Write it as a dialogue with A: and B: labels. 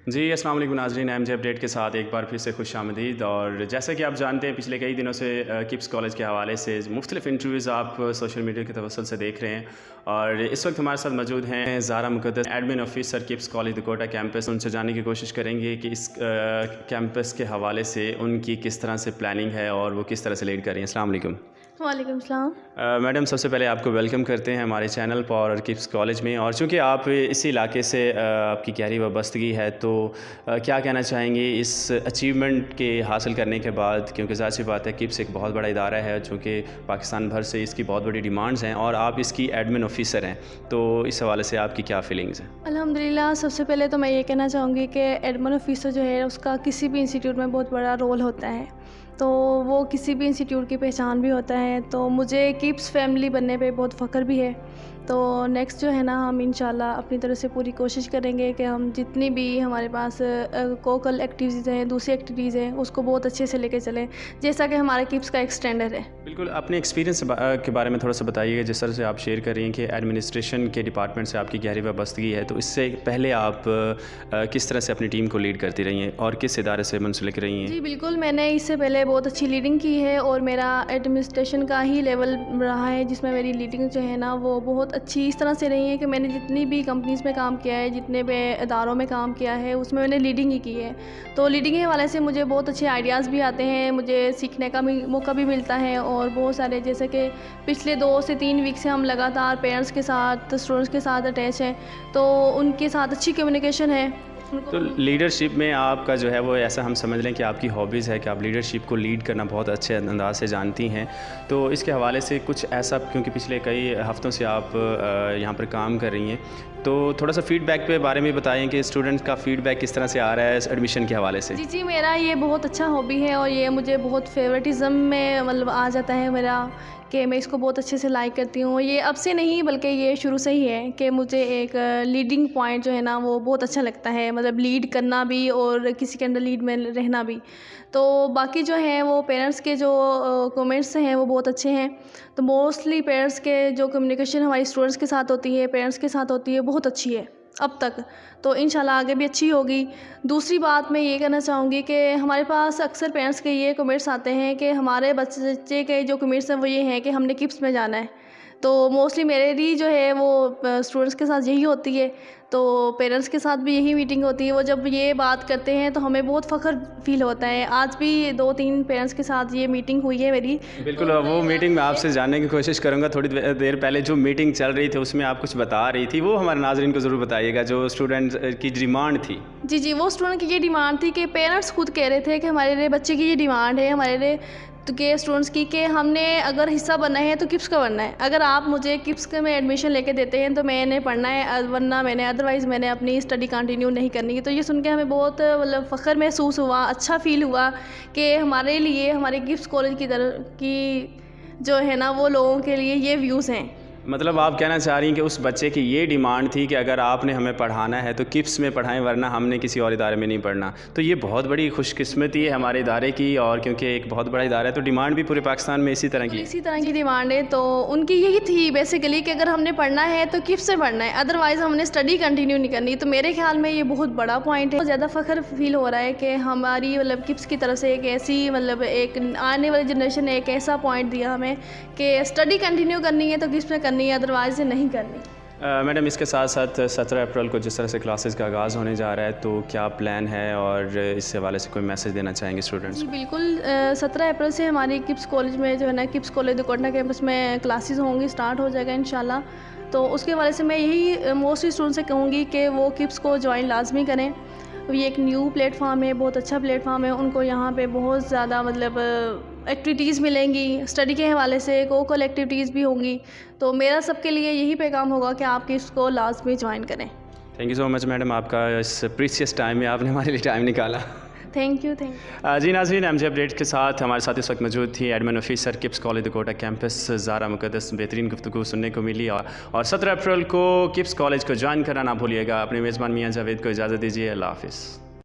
A: जी, अस्सलाम वालेकुम नाज़रीन, एमजे अपडेट के साथ एक बार फिर से खुशामदीद। और जैसा कि आप जानते हैं, पिछले कई दिनों से किप्स कॉलेज के हवाले से मुख्तलिफ़ इंटरव्यूज़ आप सोशल मीडिया के तवस्सुल से देख रहे हैं। और इस वक्त हमारे साथ मौजूद हैं Zara Muqaddas, admin officer KIPS college the Kota campus. उनसे जानने की कोशिश करेंगे कि इस कैंपस के हवाले से उनकी किस तरह से प्लानिंग है और वो किस तरह से लीड कर रही हैं। अस्सलाम वालेकुम।
B: वालेकुम सलाम।
A: मैडम, सबसे पहले आपको वेलकम करते हैं हमारे चैनल पर और किप्स कॉलेज में। और चूँकि आप इसी इलाके से आपकी गहरी वाबस्तगी है, तो क्या कहना चाहेंगे इस अचीवमेंट के हासिल करने के बाद? क्योंकि ज़ाहिर सी बात है, किप्स एक बहुत बड़ा इदारा है जो कि पाकिस्तान भर से इसकी बहुत बड़ी डिमांड्स हैं और आप इसकी एडमिन ऑफिसर हैं, तो इस हवाले से आपकी क्या फीलिंग्स हैं?
B: अल्हम्दुलिल्लाह, सबसे पहले तो मैं ये कहना चाहूँगी कि एडमिन ऑफिसर जो है उसका किसी भी इंस्टीट्यूट में बहुत बड़ा रोल होता है, तो वो किसी भी इंस्टीट्यूट की पहचान भी होता है। तो मुझे किप्स फैमिली बनने पे बहुत फ़ख्र भी है। तो नेक्स्ट जो है ना, हम इंशाल्लाह अपनी तरफ से पूरी कोशिश करेंगे कि हम जितनी भी हमारे पास कोकल एक्टिविटीज़ हैं, दूसरी एक्टिविटीज़ हैं, उसको बहुत अच्छे से लेके चलें, जैसा कि हमारे किप्स का एक स्टैंडर्ड है।
A: बिल्कुल, अपने एक्सपीरियंस के बारे में थोड़ा सा बताइएगा। जिस तरह से आप शेयर कर रही हैं कि एडमिनिस्ट्रेशन के डिपार्टमेंट से आपकी गहरी वाबस्तगी है, तो इससे पहले आप किस तरह से अपनी टीम को लीड करती रही हैं और किस इदारे से मुंसलिक रही हैं?
B: जी बिल्कुल, मैंने इससे पहले बहुत अच्छी लीडिंग की है और मेरा एडमिनिस्ट्रेशन का ही लेवल रहा है, जिसमें मेरी लीडिंग जो है ना वो बहुत अच्छी इस तरह से रही है कि मैंने जितनी भी कंपनीज़ में काम किया है, जितने भी इदारों में काम किया है, उसमें मैंने लीडिंग ही की है। तो लीडिंग के हवाले से मुझे बहुत अच्छे आइडियाज़ भी आते हैं, मुझे सीखने का भी मौका भी मिलता है। और बहुत सारे, जैसे कि पिछले 2 से 3 वीक से हम लगातार पेरेंट्स के साथ, स्टूडेंट्स के साथ अटैच हैं, तो उनके साथ अच्छी कम्युनिकेशन है।
A: तो लीडरशिप में आपका जो है वो ऐसा हम समझ लें कि आपकी हॉबीज़ है कि आप लीडरशिप को लीड करना बहुत अच्छे अंदाज से जानती हैं। तो इसके हवाले से कुछ ऐसा, क्योंकि पिछले कई हफ़्तों से आप यहाँ पर काम कर रही हैं, तो थोड़ा सा फ़ीडबैक पे बारे में बताएं कि स्टूडेंट्स का फ़ीडबैक किस तरह से आ रहा है एडमिशन के हवाले से।
B: जी, मेरा ये बहुत अच्छा हॉबी है और ये मुझे बहुत फेवरेटिज़म में मतलब आ जाता है मेरा, कि मैं इसको बहुत अच्छे से लाइक करती हूँ। ये अब से नहीं बल्कि ये शुरू से ही है कि मुझे एक लीडिंग पॉइंट जो है ना वो बहुत अच्छा लगता है, मतलब लीड करना भी और किसी के अंडर लीड में रहना भी। तो बाकी जो है वो पेरेंट्स के जो कमेंट्स हैं वो बहुत अच्छे हैं। तो मोस्टली पेरेंट्स के जो कम्युनिकेशन हमारी स्टूडेंट्स के साथ होती है, पेरेंट्स के साथ होती है, बहुत अच्छी है अब तक। तो इंशाल्लाह आगे भी अच्छी होगी। दूसरी बात मैं ये कहना चाहूँगी कि हमारे पास अक्सर पेरेंट्स के ये कमेंट्स आते हैं कि हमारे बच्चे के जो कमेंट्स हैं वो ये हैं कि हमने किप्स में जाना है। तो मोस्टली मेरे लिए जो है वो स्टूडेंट्स के साथ यही होती है, तो पेरेंट्स के साथ भी यही मीटिंग होती है। वो जब ये बात करते हैं तो हमें बहुत फ़ख्र फ़ील होता है। आज भी 2-3 पेरेंट्स के साथ ये मीटिंग हुई है मेरी।
A: बिल्कुल,
B: तो
A: वो मीटिंग मैं आपसे जानने की कोशिश करूँगा। थोड़ी देर पहले जो मीटिंग चल रही थी उसमें आप कुछ बता रही थी, वो हमारे नाज़रीन को ज़रूर बताइएगा, जो स्टूडेंट्स की डिमांड थी।
B: जी, वो स्टूडेंट की ये डिमांड थी कि पेरेंट्स खुद कह रहे थे कि हमारे लिए बच्चे की ये डिमांड है, हमारे लिए तो के स्टूडेंट्स की, कि हमने अगर हिस्सा बनना है तो किप्स का बनना है। अगर आप मुझे किप्स में एडमिशन लेके देते हैं तो मैंने पढ़ना है, वरना मैंने अदरवाइज़ मैंने अपनी स्टडी कंटिन्यू नहीं करनी है। तो ये सुन के हमें बहुत मतलब फ़ख्र महसूस हुआ, अच्छा फ़ील हुआ कि हमारे लिए, हमारे किप्स कॉलेज की तरफ की जो है ना वो लोगों के लिए ये व्यूज़ हैं।
A: मतलब आप कहना चाह रही हैं कि उस बच्चे की ये डिमांड थी कि अगर आपने हमें पढ़ाना है तो किप्स में पढ़ाएं, वरना हमने किसी और इदारे में नहीं पढ़ना। तो ये बहुत बड़ी खुशकिस्मती है हमारे इदारे की, और क्योंकि एक बहुत बड़ा इदारा है तो डिमांड भी पूरे पाकिस्तान में इसी तरह की
B: डिमांड है। तो उनकी यही थी बेसिकली कि अगर हमने पढ़ना है तो किप्स से पढ़ना है, अदरवाइज़ हमने स्टडी कंटिन्यू नहीं करनी। तो मेरे ख्याल में ये बहुत बड़ा पॉइंट है। बहुत ज़्यादा फ़ख्र फील हो रहा है कि हमारी मतलब किप्स की तरफ से एक ऐसी, मतलब एक आने वाली जनरेशन ने एक ऐसा पॉइंट दिया हमें कि स्टडी कंटिन्यू करनी है तो किप्स में करनी है, अदरवाइज नहीं करनी।
A: मैडम, इसके साथ साथ 17 अप्रैल को जिस तरह से क्लासेस का आगाज़ होने जा रहा है, तो क्या प्लान है और इस हवाले से कोई मैसेज देना चाहेंगे स्टूडेंट्स?
B: जी बिल्कुल, 17 अप्रैल से हमारी किप्स कॉलेज में जो है ना, KIPS college the Kota campus में क्लासेस होंगी, स्टार्ट हो जाएगा इंशाल्लाह। तो उसके हवाले से मैं यही मोस्टली स्टूडेंट से कहूँगी कि वो किप्स को ज्वाइन लाजमी करें। ये एक न्यू प्लेटफॉर्म है, बहुत अच्छा प्लेटफॉर्म है। उनको यहाँ पे बहुत ज़्यादा मतलब एक्टिविटीज़ मिलेंगी, स्टडी के हवाले से कोकल एक्टिविटीज़ भी होंगी। तो मेरा सबके लिए यही पैगाम होगा कि आप इसको लाजमी ज्वाइन करें।
A: Thank you so much madam, आपका इस प्रीशियस टाइम में आपने हमारे लिए टाइम निकाला।
B: Thank you.
A: जी नाज़रीन, एमजे अपडेट के साथ हमारे साथ इस वक्त मौजूद थी admin officer KIPS college the Kota campus Zara Muqaddas. बेहतरीन गुफ्तगू सुनने को मिली। और 17 अप्रैल को किप्स कॉलेज को ज्वाइन करना ना भूलिएगा। अपने मेज़बान मियाँ जावेद को इजाज़त दीजिए। अल्लाह हाफ़िज़।